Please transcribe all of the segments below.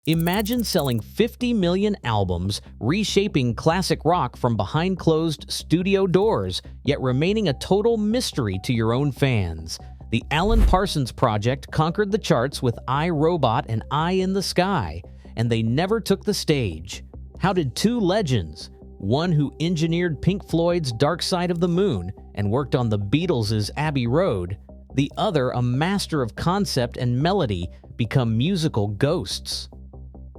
Imagine selling 50 million albums, reshaping classic rock from behind closed studio doors, yet remaining a total mystery to your own fans. The Alan Parsons Project conquered the charts with I, Robot and Eye in the Sky, and they never took the stage. How did two legends, one who engineered Pink Floyd's Dark Side of the Moon and worked on the Beatles' Abbey Road, the other a master of concept and melody, become musical ghosts?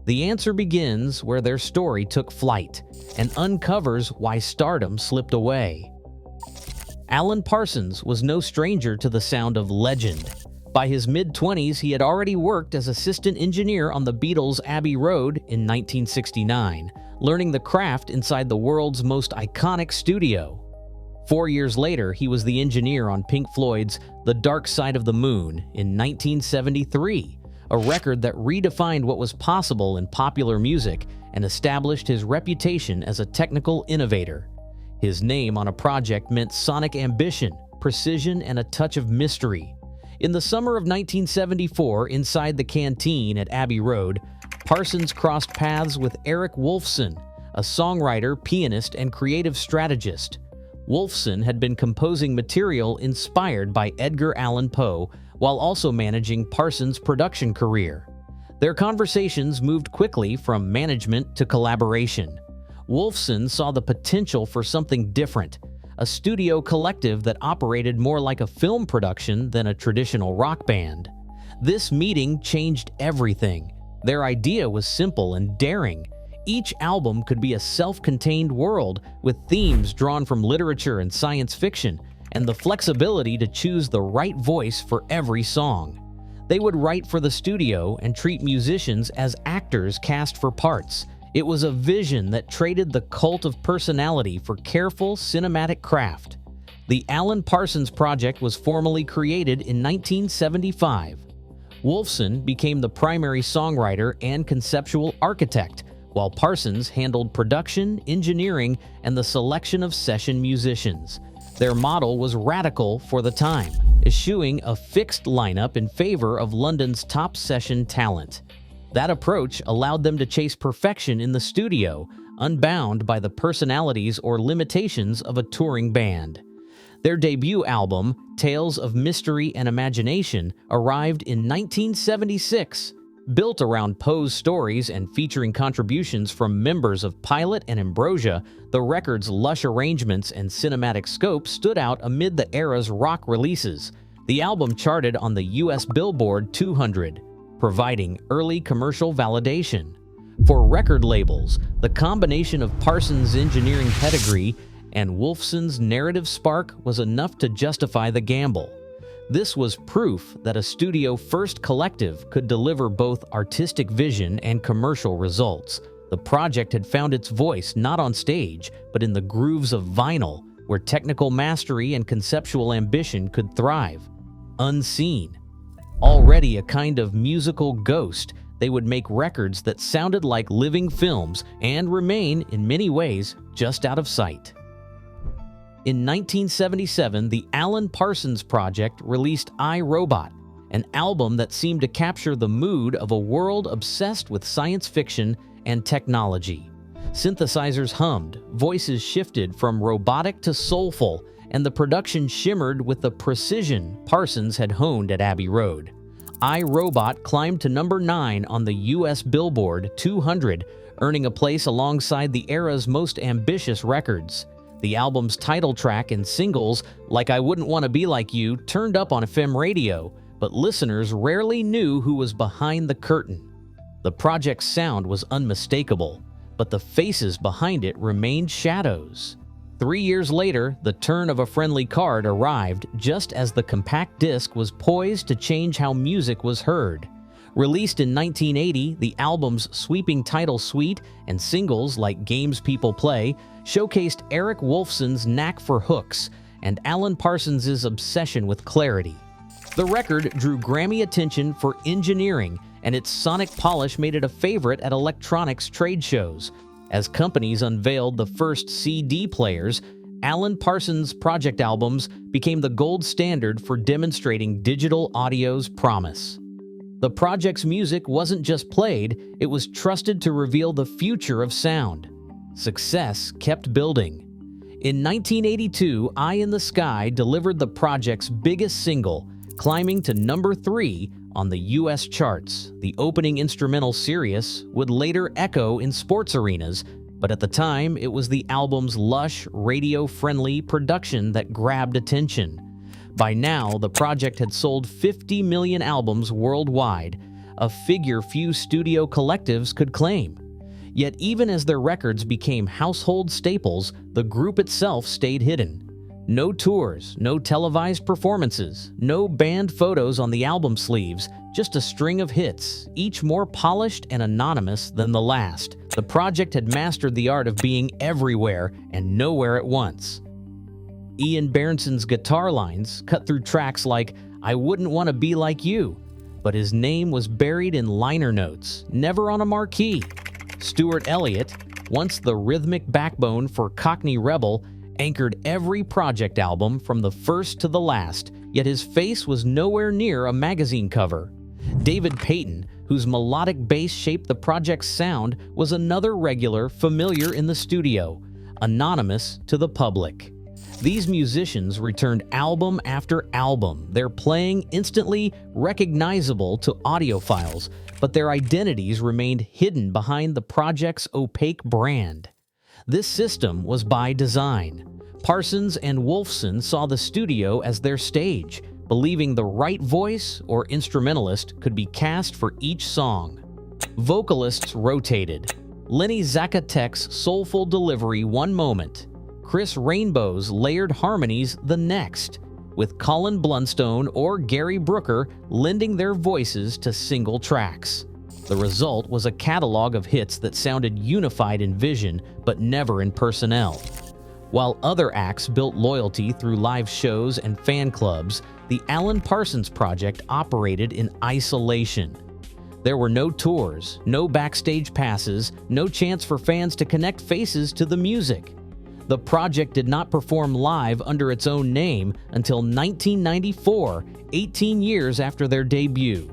The answer begins where their story took flight and uncovers why stardom slipped away. Alan Parsons was no stranger to the sound of legend. By his mid-20s, he had already worked as assistant engineer on the Beatles' Abbey Road in 1969, learning the craft inside the world's most iconic studio. 4 years later, he was the engineer on Pink Floyd's The Dark Side of the Moon in 1973, a record that redefined what was possible in popular music and established his reputation as a technical innovator. His name on a project meant sonic ambition, precision, and a touch of mystery. In the summer of 1974, inside the canteen at Abbey Road, Parsons crossed paths with Eric Woolfson, a songwriter, pianist, and creative strategist. Woolfson had been composing material inspired by Edgar Allan Poe while also managing Parsons' production career. Their conversations moved quickly from management to collaboration. Woolfson saw the potential for something different, a studio collective that operated more like a film production than a traditional rock band. This meeting changed everything. Their idea was simple and daring. Each album could be a self-contained world with themes drawn from literature and science fiction, and the flexibility to choose the right voice for every song. They would write for the studio and treat musicians as actors cast for parts. It was a vision that traded the cult of personality for careful cinematic craft. The Alan Parsons Project was formally created in 1975. Woolfson became the primary songwriter and conceptual architect, while Parsons handled production, engineering, and the selection of session musicians. Their model was radical for the time, eschewing a fixed lineup in favor of London's top session talent. That approach allowed them to chase perfection in the studio, unbound by the personalities or limitations of a touring band. Their debut album, Tales of Mystery and Imagination, arrived in 1976. Built around Poe's stories and featuring contributions from members of Pilot and Ambrosia, the record's lush arrangements and cinematic scope stood out amid the era's rock releases. The album charted on the U.S. Billboard 200, providing early commercial validation. For record labels, the combination of Parsons' engineering pedigree and Woolfson's narrative spark was enough to justify the gamble. This was proof that a studio-first collective could deliver both artistic vision and commercial results. The project had found its voice not on stage, but in the grooves of vinyl, where technical mastery and conceptual ambition could thrive. Unseen. Already a kind of musical ghost, they would make records that sounded like living films and remain, in many ways, just out of sight. In 1977, the Alan Parsons Project released I, Robot, an album that seemed to capture the mood of a world obsessed with science fiction and technology. Synthesizers hummed, voices shifted from robotic to soulful, and the production shimmered with the precision Parsons had honed at Abbey Road. I, Robot climbed to number 9 on the U.S. Billboard 200, earning a place alongside the era's most ambitious records. The album's title track and singles, like I Wouldn't Want to Be Like You, turned up on FM radio, but listeners rarely knew who was behind the curtain. The project's sound was unmistakable, but the faces behind it remained shadows. 3 years later, The Turn of a Friendly Card arrived just as the compact disc was poised to change how music was heard. Released in 1980, the album's sweeping title suite and singles like Games People Play showcased Eric Woolfson's knack for hooks and Alan Parsons' obsession with clarity. The record drew Grammy attention for engineering, and its sonic polish made it a favorite at electronics trade shows. As companies unveiled the first CD players, Alan Parsons Project albums became the gold standard for demonstrating digital audio's promise. The project's music wasn't just played, it was trusted to reveal the future of sound. Success kept building. In 1982, Eye in the Sky delivered the project's biggest single, climbing to number 3 on the U.S. charts. The opening instrumental, Sirius, would later echo in sports arenas, but at the time, it was the album's lush, radio-friendly production that grabbed attention. By now, the project had sold 50 million albums worldwide, a figure few studio collectives could claim. Yet even as their records became household staples, the group itself stayed hidden. No tours, no televised performances, no band photos on the album sleeves, just a string of hits, each more polished and anonymous than the last. The project had mastered the art of being everywhere and nowhere at once. Ian Berenson's guitar lines cut through tracks like "I Wouldn't Want to Be Like You," but his name was buried in liner notes, never on a marquee. Stuart Elliott, once the rhythmic backbone for Cockney Rebel, anchored every project album from the first to the last, yet his face was nowhere near a magazine cover. David Payton, whose melodic bass shaped the project's sound, was another regular familiar in the studio, anonymous to the public. These musicians returned album after album, their playing instantly recognizable to audiophiles, but their identities remained hidden behind the project's opaque brand. This system was by design. Parsons and Wolfson saw the studio as their stage, believing the right voice or instrumentalist could be cast for each song. Vocalists rotated. Lenny Zakatek's soulful delivery one moment, Chris Rainbow's layered harmonies the next, with Colin Blunstone or Gary Brooker lending their voices to single tracks. The result was a catalog of hits that sounded unified in vision but never in personnel. While other acts built loyalty through live shows and fan clubs, the Alan Parsons Project operated in isolation. There were no tours, no backstage passes, no chance for fans to connect faces to the music. The project did not perform live under its own name until 1994, 18 years after their debut.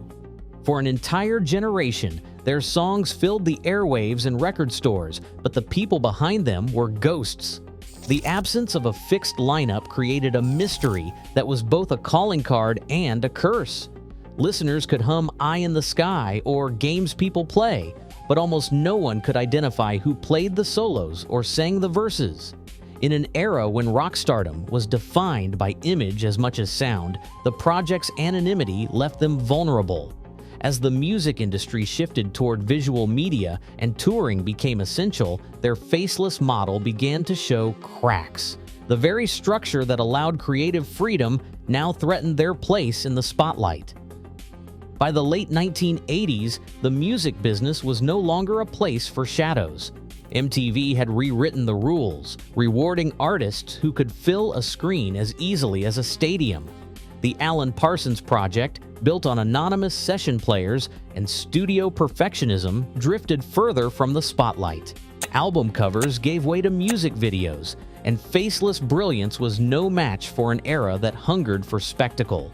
For an entire generation, their songs filled the airwaves and record stores, but the people behind them were ghosts. The absence of a fixed lineup created a mystery that was both a calling card and a curse. Listeners could hum "Eye in the Sky" or "Games People Play," but almost no one could identify who played the solos or sang the verses. In an era when rock stardom was defined by image as much as sound, the project's anonymity left them vulnerable. As the music industry shifted toward visual media and touring became essential, their faceless model began to show cracks. The very structure that allowed creative freedom now threatened their place in the spotlight. By the late 1980s, the music business was no longer a place for shadows. MTV had rewritten the rules, rewarding artists who could fill a screen as easily as a stadium. The Alan Parsons Project, built on anonymous session players and studio perfectionism, drifted further from the spotlight. Album covers gave way to music videos, and faceless brilliance was no match for an era that hungered for spectacle.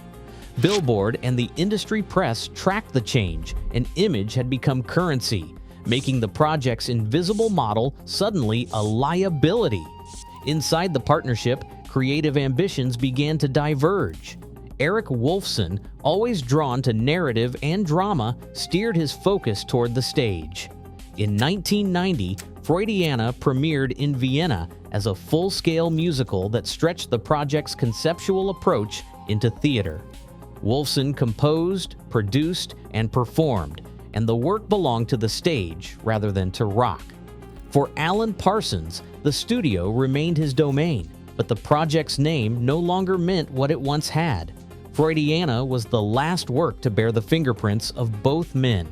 Billboard and the industry press tracked the change, and image had become currency, making the project's invisible model suddenly a liability. Inside the partnership, creative ambitions began to diverge. Eric Wolfson, always drawn to narrative and drama, steered his focus toward the stage. In 1990, Freudiana premiered in Vienna as a full-scale musical that stretched the project's conceptual approach into theater. Wolfson composed, produced, and performed, and the work belonged to the stage rather than to rock. For Alan Parsons, the studio remained his domain, but the project's name no longer meant what it once had. Freudiana was the last work to bear the fingerprints of both men.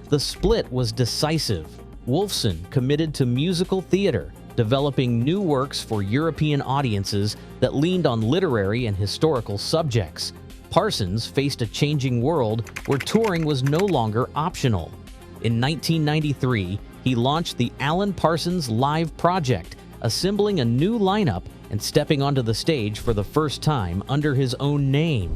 The split was decisive. Wolfson committed to musical theater, developing new works for European audiences that leaned on literary and historical subjects. Parsons faced a changing world where touring was no longer optional. In 1993, he launched the Alan Parsons Live Project, assembling a new lineup and stepping onto the stage for the first time under his own name.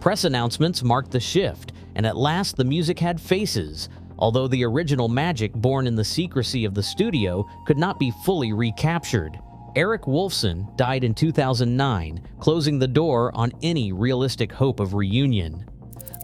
Press announcements marked the shift, and at last the music had faces, although the original magic born in the secrecy of the studio could not be fully recaptured. Eric Wolfson died in 2009, closing the door on any realistic hope of reunion.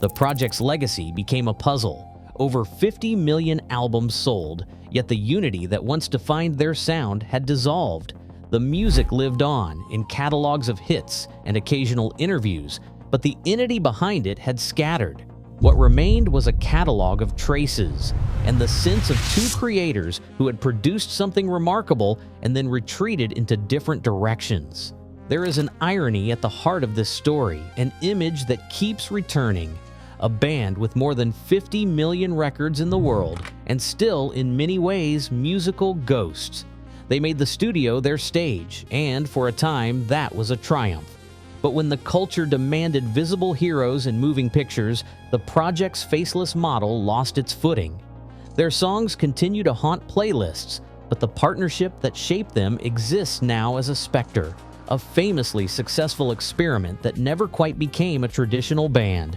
The project's legacy became a puzzle. Over 50 million albums sold, yet the unity that once defined their sound had dissolved. The music lived on in catalogs of hits and occasional interviews, but the entity behind it had scattered. What remained was a catalog of traces, and the sense of two creators who had produced something remarkable and then retreated into different directions. There is an irony at the heart of this story, an image that keeps returning. A band with more than 50 million records in the world, and still, in many ways, musical ghosts. They made the studio their stage, and for a time, that was a triumph. But when the culture demanded visible heroes in moving pictures, the project's faceless model lost its footing. Their songs continue to haunt playlists, but the partnership that shaped them exists now as a specter, a famously successful experiment that never quite became a traditional band.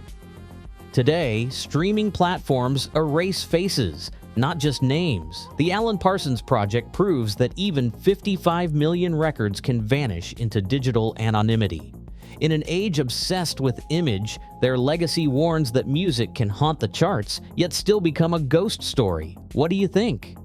Today, streaming platforms erase faces, not just names. The Alan Parsons Project proves that even 55 million records can vanish into digital anonymity. In an age obsessed with image, their legacy warns that music can haunt the charts, yet still become a ghost story. What do you think?